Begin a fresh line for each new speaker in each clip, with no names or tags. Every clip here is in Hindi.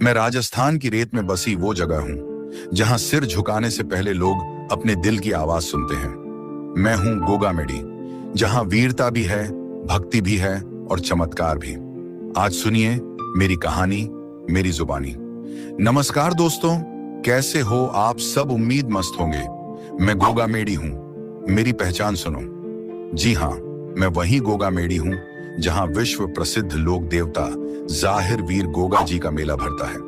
मैं राजस्थान की रेत में बसी वो जगह हूं जहां सिर झुकाने से पहले लोग अपने दिल की आवाज सुनते हैं। मैं हूं गोगामेडी, जहां वीरता भी है, भक्ति भी है और चमत्कार भी। आज सुनिए मेरी कहानी, मेरी जुबानी। नमस्कार दोस्तों, कैसे हो आप सब? उम्मीद मस्त होंगे। मैं गोगामेडी हूं, मेरी पहचान सुनो। जी हाँ, मैं वही गोगामेडी हूं जहां विश्व प्रसिद्ध लोक देवता जाहिर वीर गोगा जी का मेला भरता है।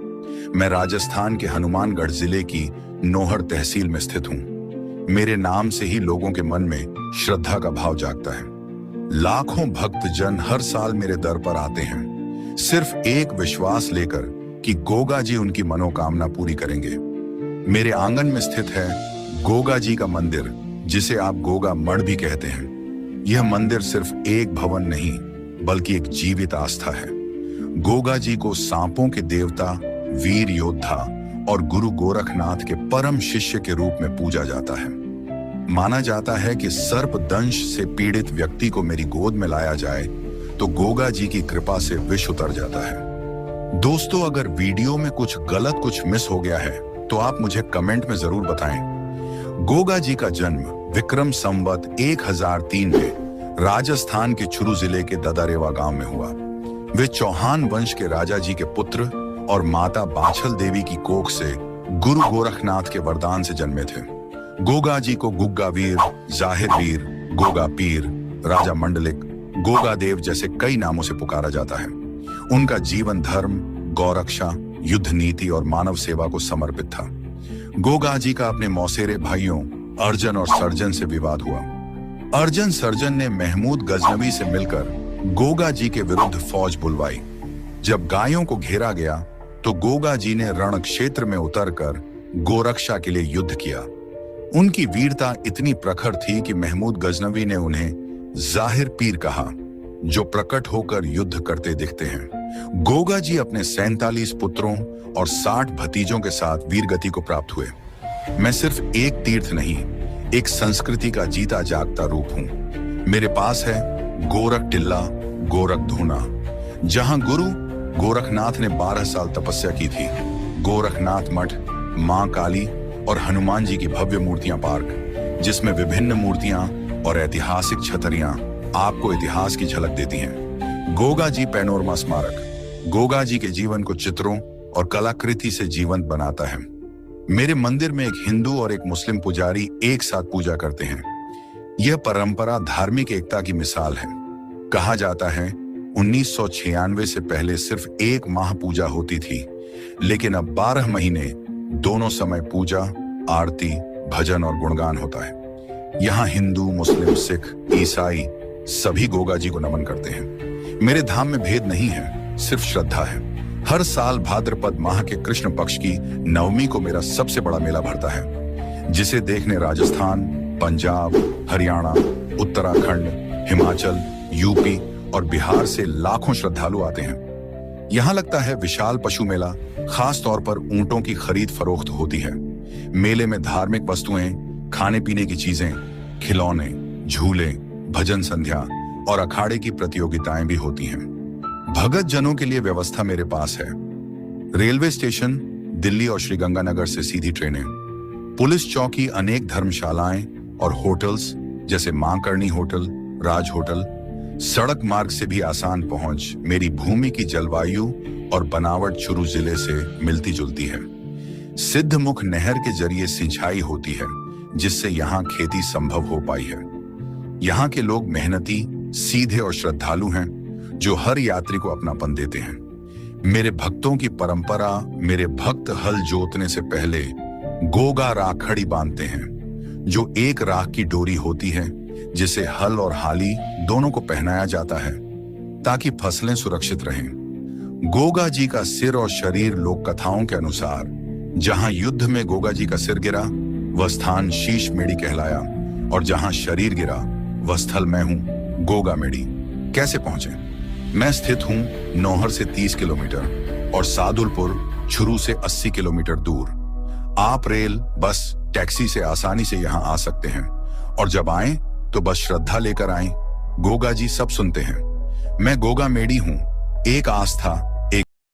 मैं राजस्थान के हनुमानगढ़ जिले की नोहर तहसील में स्थित हूं। मेरे नाम से ही लोगों के मन में श्रद्धा का भाव जागता है। लाखों भक्त जन हर साल मेरे दर पर आते हैं, सिर्फ एक विश्वास लेकर कि गोगा जी उनकी मनोकामना पूरी करेंगे। मेरे आंगन में स्थित है गोगा जी का मंदिर, जिसे आप गोगा मठ भी कहते हैं। यह मंदिर सिर्फ एक भवन नहीं, बल्कि एक जीवित आस्था है। गोगा जी को सांपों के देवता, वीर योद्धा और गुरु गोरखनाथ के परम शिष्य के रूप में पूजा जाता है। माना जाता है कि सर्प दंश से पीड़ित व्यक्ति को मेरी गोद में लाया जाए तो गोगा जी की कृपा से विष उतर जाता है। दोस्तों, अगर वीडियो में कुछ गलत, कुछ मिस हो गया है तो आप मुझे कमेंट में जरूर बताएं। गोगा जी का जन्म विक्रम संवत 1003 में राजस्थान के चुरू जिले के ददारेवा गांव में हुआ। वे चौहान वंश के राजा जी के पुत्र और माता बाछल देवी की कोख से गुरु गोरखनाथ के वरदान से जन्मे थे। गोगा जी को गुग्गा वीर, जाहिर वीर, गोगा पीर, राजा मंडलिक, गोगा देव जैसे कई नामों से पुकारा जाता है। उनका जीवन धर्म, गौरक्षा, युद्ध नीति और मानव सेवा को समर्पित था। गोगा जी का अपने मौसेरे भाइयों अर्जन और सर्जन से विवाद हुआ। अर्जन सर्जन ने महमूद गजनवी से मिलकर गोगा जी के विरुद्ध फौज बुलवाई। जब गायों को घेरा गया तो गोगा जी ने रण क्षेत्र में उतरकर गोरक्षा के लिए युद्ध किया। उनकी वीरता इतनी प्रखर थी कि महमूद गजनवी ने उन्हें जाहिर पीर कहा, जो प्रकट होकर युद्ध करते दिखते हैं। गोगा जी अपने 47 पुत्रों और 60 भतीजों के साथ वीरगति को प्राप्त हुए। मैं सिर्फ एक तीर्थ नहीं, एक संस्कृति का जीता जागता रूप हूं। मेरे पास है गोरख टिल्ला, गोरख धूना, जहां गुरु गोरखनाथ ने 12 साल तपस्या की थी। गोरखनाथ मठ, मां काली और हनुमान जी की भव्य मूर्तियां पार्क, जिसमें विभिन्न मूर्तियां और ऐतिहासिक छतरियां आपको इतिहास की झलक देती हैं। गोगा जी पैनोरमा स्मारक गोगा जी के जीवन को चित्रों और कलाकृति से जीवंत बनाता है। मेरे मंदिर में एक हिंदू और एक मुस्लिम पुजारी एक साथ पूजा करते हैं। यह परंपरा धार्मिक एकता की मिसाल है। कहा जाता है 1996 से पहले सिर्फ एक माह पूजा होती थी, लेकिन अब 12 महीने दोनों समय पूजा, आरती, भजन और गुणगान होता है। यहाँ हिंदू, मुस्लिम, सिख, ईसाई सभी गोगा जी को नमन करते हैं। मेरे धाम में भेद नहीं है, सिर्फ श्रद्धा है। हर साल भाद्रपद माह के कृष्ण पक्ष की नवमी को मेरा सबसे बड़ा मेला भरता है, जिसे देखने राजस्थान, पंजाब, हरियाणा, उत्तराखंड, हिमाचल, यूपी और बिहार से लाखों श्रद्धालु आते हैं। यहाँ लगता है विशाल पशु मेला। खास तौर पर ऊंटों की खरीद फरोख्त होती है। मेले में धार्मिक वस्तुएं, खाने पीने की चीजें, खिलौने, झूले, भजन संध्या और अखाड़े की प्रतियोगिताएं भी होती हैं। भगत जनों के लिए व्यवस्था मेरे पास है। रेलवे स्टेशन दिल्ली और श्रीगंगानगर से सीधी ट्रेनें, पुलिस चौकी, अनेक धर्मशालाएं और होटल्स जैसे मां करणी होटल, राज होटल। सड़क मार्ग से भी आसान पहुंच। मेरी भूमि की जलवायु और बनावट चुरू जिले से मिलती जुलती है। सिद्धमुख नहर के जरिए सिंचाई होती है, जिससे यहाँ खेती संभव हो पाई है। यहाँ के लोग मेहनती, सीधे और श्रद्धालु हैं, जो हर यात्री को अपनापन देते हैं। मेरे भक्तों की परंपरा, मेरे भक्त हल जोतने से पहले गोगा राखड़ी बांधते हैं, जो एक राख की डोरी होती है, जिसे हल और हाली दोनों को पहनाया जाता है ताकि फसलें सुरक्षित रहें। गोगा जी का सिर और शरीर लोक कथाओं के अनुसार जहां युद्ध में गोगा जी का सिर गिरा, वह स्थान शीश मेड़ी कहलाया, और जहां शरीर गिरा, वह स्थल मैं हूं, गोगामेडी। कैसे पहुंचे? मैं स्थित हूं नौहर से 30 किलोमीटर और सादुलपुर चुरू से 80 किलोमीटर दूर। आप रेल, बस, टैक्सी से आसानी से यहां आ सकते हैं, और जब आएं तो बस श्रद्धा लेकर आएं। गोगा जी सब सुनते हैं। मैं गोगामेडी हूं, एक आस्था,